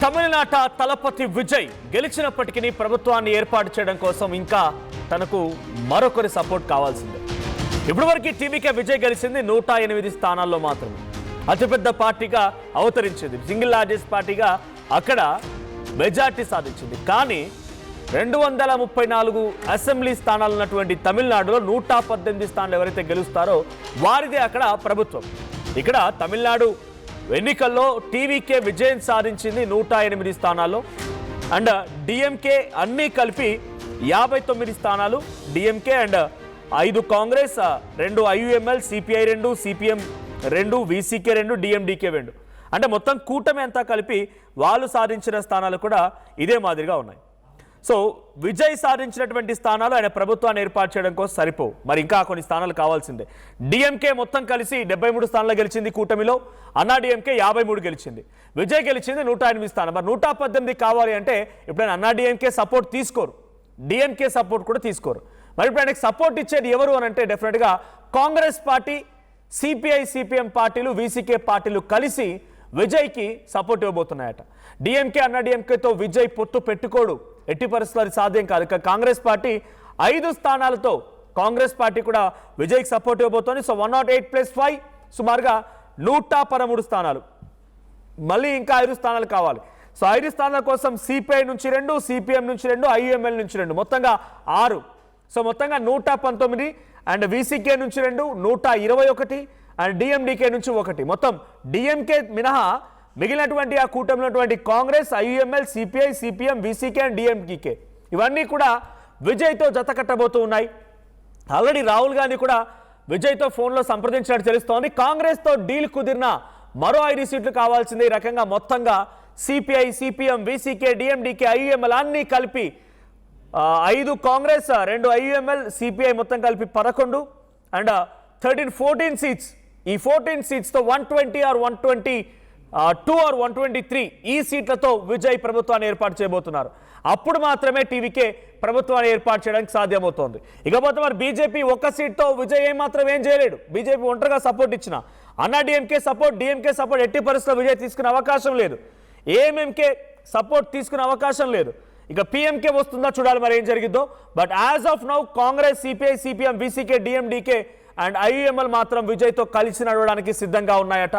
తమిళనాట తలపతి విజయ్ గెలిచినప్పటికీ ప్రభుత్వాన్ని ఏర్పాటు చేయడం కోసం ఇంకా తనకు మరొకరి సపోర్ట్ కావాల్సిందే. ఇప్పటివరకు టీవీకే విజయ్ గెలిచింది 108 స్థానాల్లో మాత్రమే. అతిపెద్ద పార్టీగా అవతరించింది, సింగిల్ లార్జెస్ట్ పార్టీగా అక్కడ మెజార్టీ సాధించింది. కానీ 234 అసెంబ్లీ స్థానాలు ఉన్నటువంటి తమిళనాడులో 118 స్థానాలు ఎవరైతే గెలుస్తారో వారిదే అక్కడ ప్రభుత్వం. ఇక్కడ తమిళనాడు ఎన్నికల్లో టీవీకే విజయం సాధించింది 108 స్థానాల్లో. అండ్ డిఎంకే అన్నీ కలిపి 59 స్థానాలు DMK, and 5 Congress, 2 IUML, CPI 2, CPM 2, VCK 2, DMDK 2. అంటే మొత్తం కూటమి అంతా కలిపి వాళ్ళు సాధించిన స్థానాలు కూడా ఇదే మాదిరిగా ఉన్నాయి. సో విజయ్ సాధించినటువంటి స్థానాలు ఆయన ప్రభుత్వాన్ని ఏర్పాటు చేయడం కోసం సరిపోవు, మరి ఇంకా కొన్ని స్థానాలు కావాల్సిందే. డిఎంకే మొత్తం కలిసి 73 స్థానాలు గెలిచింది కూటమిలో, అన్నా డిఎంకే 53 గెలిచింది, విజయ్ గెలిచింది 108 స్థానం. మరి 118 కావాలి అంటే ఇప్పుడు అన్నా డిఎంకే సపోర్ట్ తీసుకోరు, డిఎంకే సపోర్ట్ కూడా తీసుకోరు. మరి ఇప్పుడు ఆయనకు సపోర్ట్ ఇచ్చేది ఎవరు అని అంటే డెఫినెట్గా కాంగ్రెస్ పార్టీ, సిపిఐ సిపిఎం పార్టీలు, విసికే పార్టీలు కలిసి విజయ్కి సపోర్ట్ ఇవ్వబోతున్నాయట. డిఎంకే అన్నా డిఎంకేతో విజయ్ పొత్తు పెట్టుకోడు, ఎట్టి పరిస్థితులు సాధ్యం కాదు. ఇక కాంగ్రెస్ పార్టీ 5 స్థానాలతో కాంగ్రెస్ పార్టీ కూడా విజయ్కి సపోర్ట్ ఇవ్వబోతోంది. సో 108+5 సుమారుగా 113 స్థానాలు, మళ్ళీ ఇంకా 5 స్థానాలు కావాలి. సో 5 స్థానాల కోసం సిపిఐ నుంచి 2, సిపిఎం నుంచి 2, ఐయుఎంఎల్ నుంచి 2, మొత్తంగా 6. సో మొత్తంగా 119, అండ్ విసికే నుంచి 2, 121, అండ్ డిఎండికే నుంచి 1. మొత్తం డిఎంకే మినహా మిగిలినటువంటి ఆ కూటమిలోటువంటి Congress, IUML, CPI, CPM, VCK and DMDK ఇవన్నీ కూడా విజయ్తో జత కట్టబోతూ ఉన్నాయి. ఆల్రెడీ రాహుల్ గాంధీ కూడా విజయ్తో ఫోన్లో సంప్రదించినట్టు తెలుస్తోంది. కాంగ్రెస్తో డీల్ కుదిరిన మరో 5 సీట్లు కావాల్సిందే. ఈ రకంగా మొత్తంగా CPI, CPM, VCK, DMDK, IUML అన్నీ కలిపి 5 కాంగ్రెస్, 2 ఐయుఎంఎల్, సిపిఐ మొత్తం కలిపి 11, అండ్ 14 సీట్స్. ఈ 14 సీట్స్తో 120 ఆర్ 122 ఆర్ 123 ఈ సీట్లతో విజయ్ ప్రభుత్వాన్ని ఏర్పాటు చేయబోతున్నారు. అప్పుడు మాత్రమే టీవీకే ప్రభుత్వాన్ని ఏర్పాటు చేయడానికి సాధ్యమవుతోంది. ఇకపోతే మరి బీజేపీ ఒక్క సీట్తో విజయ్ ఏం చేయలేడు. బీజేపీ ఒంటరిగా సపోర్ట్ ఇచ్చిన అన్నా డిఎంకే సపోర్ట్, డిఎంకే సపోర్ట్ ఎట్టి పరిస్థితుల్లో విజయ్ తీసుకునే అవకాశం లేదు. ఏఎంఎంకే సపోర్ట్ తీసుకునే అవకాశం లేదు. ఇక పిఎంకే వస్తుందా చూడాలి మరి ఏం జరిగిద్దో. But as of now Congress, CPI, CPM, VCK, DMDK and IUML మాత్రం విజయ్తో కలిసి నడవడానికి సిద్ధంగా ఉన్నాయట.